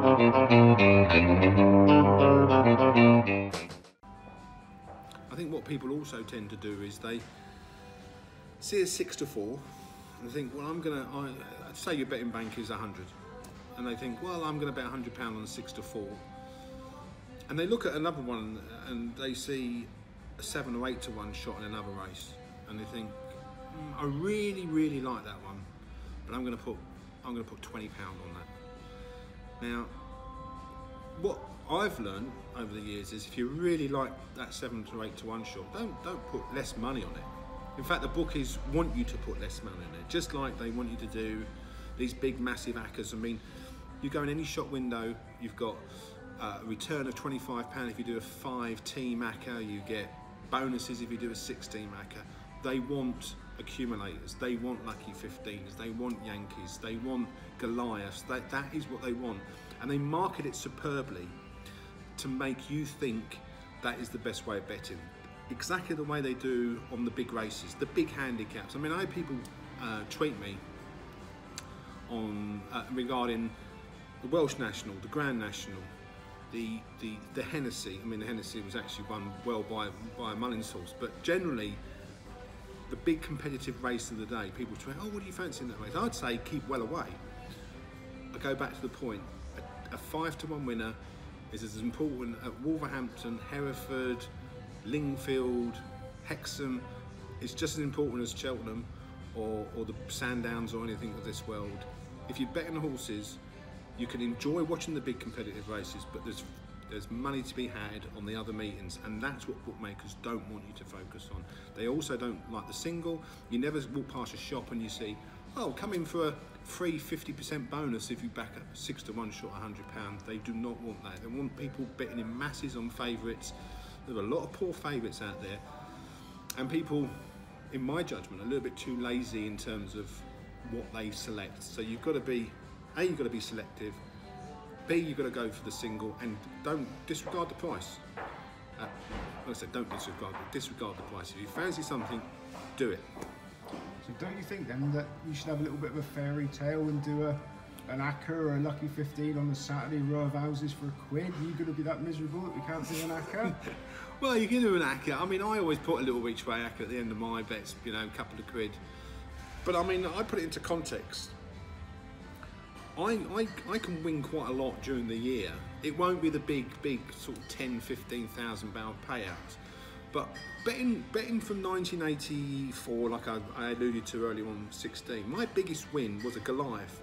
I think what people also tend to do is they see a 6 to 4 and they think, well, I'd say your betting bank is 100. And they think, well, I'm going to bet £100 on a 6 to 4. And they look at another one and they see a 7 or 8 to 1 shot in another race. And they think, I really, really like that one, but I'm going to put £20 on that. Now, what I've learned over the years is if you really like that 7 to 8 to 1 shot, don't put less money on it. In fact, the bookies want you to put less money on it, just like they want you to do these big, massive ACCAs. I mean, you go in any shop window, you've got a return of £25 if you do a 5-team ACCA, you get bonuses if you do a 6-team ACCA. They want accumulators, they want lucky 15s, they want Yankees, they want Goliaths, that is what they want. And they market it superbly to make you think that is the best way of betting. Exactly the way they do on the big races, the big handicaps. I mean, I had people tweet me on regarding the Welsh National, the Grand National, the Hennessy. I mean, the Hennessy was actually won well by a Mullins horse, but generally the big competitive race of the day, people tweet, oh, what do you fancy in that race? I'd say keep well away. I go back to the point, a 5 to 1 winner is as important at Wolverhampton, Hereford, Lingfield, Hexham. It's just as important as Cheltenham or the Sandowns or anything of this world. If you're betting horses, you can enjoy watching the big competitive races, but there's money to be had on the other meetings, and that's what bookmakers don't want you to focus on. They also don't like the single. You never walk past a shop and you see, oh, come in for a free 50% bonus if you back up 6 to 1 shot £100. They do not want that. They want people betting in masses on favourites. There are a lot of poor favourites out there, and people, in my judgment, are a little bit too lazy in terms of what they select. So you've got to be, A, you've got to be selective, B, you've got to go for the single, and don't disregard the price. Like I said, don't disregard the price. If you fancy something, do it. So don't you think then that you should have a little bit of a fairy tale and do an ACCA or a lucky 15 on a Saturday row of houses for £1? Are you going to be that miserable that we can't do an ACCA? Well, you can do an ACCA. I mean, I always put a little each way ACCA at the end of my bets, you know, a couple of quid. But I mean, I put it into context. I can win quite a lot during the year. It won't be the big sort of £10,000–15,000 payouts. But betting from 1984, like I alluded to earlier on, 16, my biggest win was a Goliath.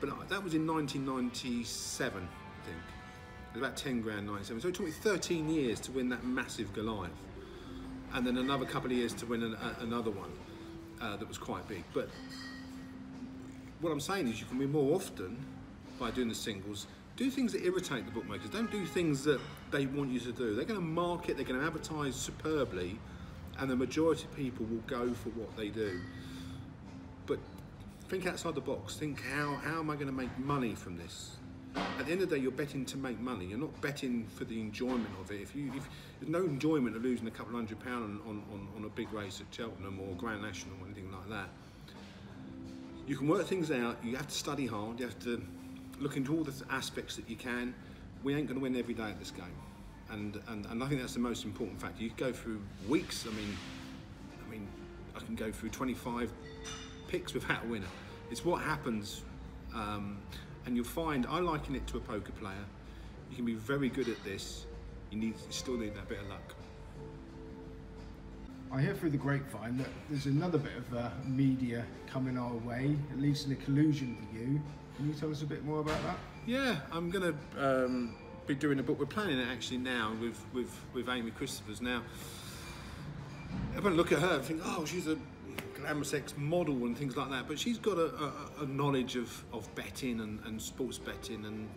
But that was in 1997, I think. It was about 10 grand, 97. So it took me 13 years to win that massive Goliath. And then another couple of years to win another one that was quite big. But what I'm saying is you can win more often by doing the singles. Do things that irritate the bookmakers. Don't do things that they want you to do. They're going to market, they're going to advertise superbly, and the majority of people will go for what they do. But think outside the box. Think, how am I going to make money from this? At the end of the day, you're betting to make money. You're not betting for the enjoyment of it. If there's no enjoyment of losing a couple £100 on a big race at Cheltenham or Grand National or anything like that, you can work things out. You have to study hard. You have to look into all the aspects that you can. We ain't going to win every day at this game, and I think that's the most important factor. You go through weeks. I mean, I can go through 25 picks without a winner. It's what happens, and you'll find, I liken it to a poker player. You can be very good at this. You still need that bit of luck. I hear through the grapevine that there's another bit of media coming our way, at least in a collusion with you. Can you tell us a bit more about that? Yeah, I'm going to be doing a book. We're planning it actually now with Amy Christophers. Now, everyone look at her and think, oh, she's a glamorous ex-model and things like that, but she's got a knowledge of betting and sports betting, and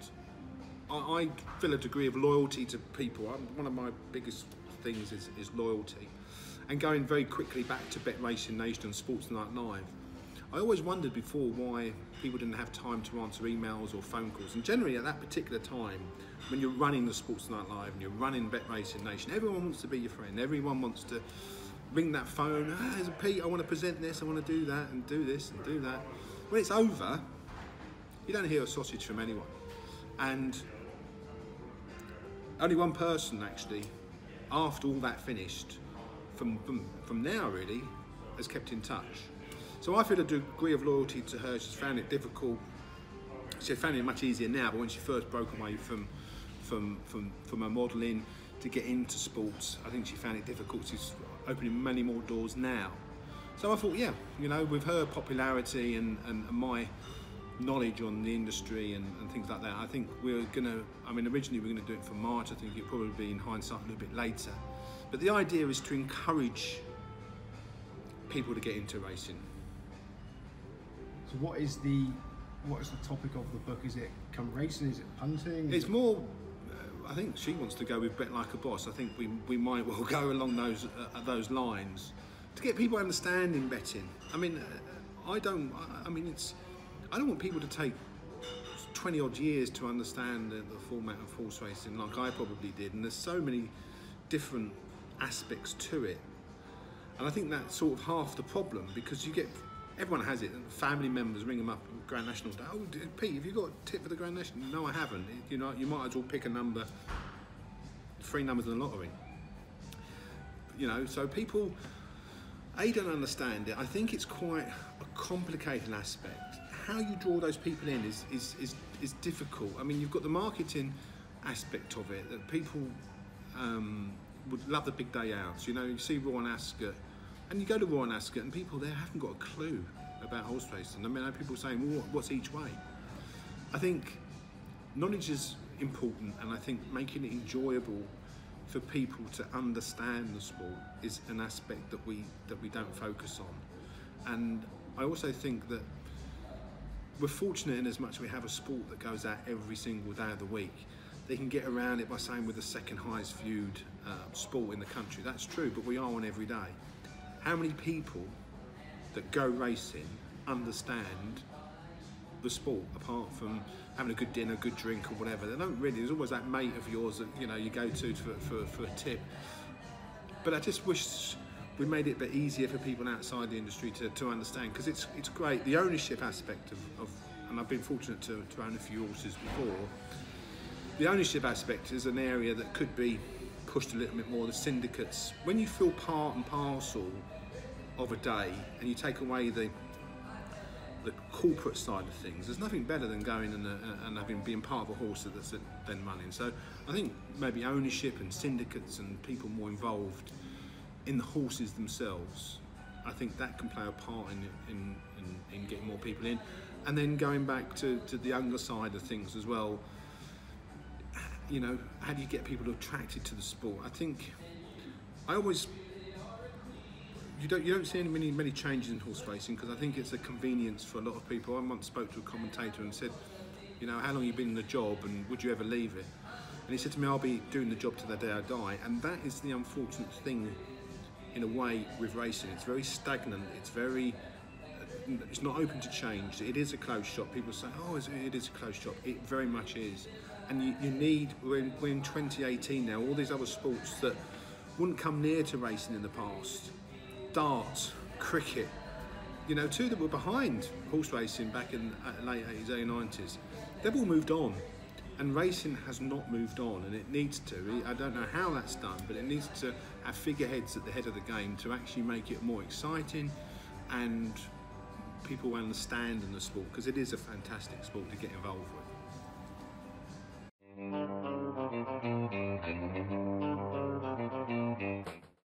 I feel a degree of loyalty to people. One of my biggest things is loyalty. And going very quickly back to Bet Racing Nation and Sports Night Live, I always wondered before why people didn't have time to answer emails or phone calls. And generally at that particular time, when you're running the Sports Night Live and you're running Bet Racing Nation, everyone wants to be your friend. Everyone wants to ring that phone. Ah, there's a Pete, I want to present this, I want to do that and do this and do that. When it's over, you don't hear a sausage from anyone. And only one person actually, after all that finished, from now really, has kept in touch. So I feel a degree of loyalty to her. She's found it difficult. She found it much easier now, but when she first broke away from her modelling to get into sports, I think she found it difficult. She's opening many more doors now. So I thought, yeah, you know, with her popularity and my knowledge on the industry and things like that, I think we're gonna, I mean, originally we were gonna do it for March. I think it'll probably be in hindsight a little bit later. But the idea is to encourage people to get into racing. So what is the topic of the book? Is it come racing? Is it punting? It's more, I think she wants to go with Bet Like a Boss. I think we might well go along those lines to get people understanding betting. I mean, I don't want people to take 20 odd years to understand the format of horse racing like I probably did, and there's so many different aspects to it, and I think that's sort of half the problem, because you get, everyone has it, and family members ring them up at Grand National Day. Oh, Pete, have you got a tip for the Grand National? No, I haven't. You know, you might as well pick a number, 3 numbers in the lottery. You know, so people, don't understand it. I think it's quite a complicated aspect. How you draw those people in is difficult. I mean, you've got the marketing aspect of it, that people would love the big day outs. You know, you see Royal Ascot, and you go to Royal Ascot, and people there haven't got a clue about horse racing. I mean, I have people saying, well, what's each way? I think knowledge is important, and I think making it enjoyable for people to understand the sport is an aspect that we don't focus on. And I also think that we're fortunate in as much as we have a sport that goes out every single day of the week. They can get around it by saying we're the second highest viewed sport in the country. That's true, but we are on every day. How many people that go racing understand the sport, apart from having a good dinner, good drink or whatever? They don't really. There's always that mate of yours that, you know, you go to for a tip. But I just wish we made it a bit easier for people outside the industry to understand, because it's great. The ownership aspect of and I've been fortunate to own a few horses before. The ownership aspect is an area that could be pushed a little bit more. The syndicates, when you feel part and parcel of a day and you take away the corporate side of things, there's nothing better than going and being part of a horse that's then running. So I think maybe ownership and syndicates and people more involved in the horses themselves, I think that can play a part in getting more people in. And then going back to the younger side of things as well, you know, how do you get people attracted to the sport? I think you don't see many changes in horse racing, because I think it's a convenience for a lot of people. I once spoke to a commentator and said, you know, how long have you been in the job and would you ever leave it? And he said to me, I'll be doing the job to the day I die. And that is the unfortunate thing in a way with racing. It's very stagnant. It's not open to change. It is a closed shop. People say, oh, it is a closed shop. It very much is. And you need, we're in 2018 now, all these other sports that wouldn't come near to racing in the past. Darts, cricket, you know, two that were behind horse racing back in the late 80s, early 90s. They've all moved on, and racing has not moved on, and it needs to. I don't know how that's done, but it needs to have figureheads at the head of the game to actually make it more exciting and people understand in the sport, because it is a fantastic sport to get involved with.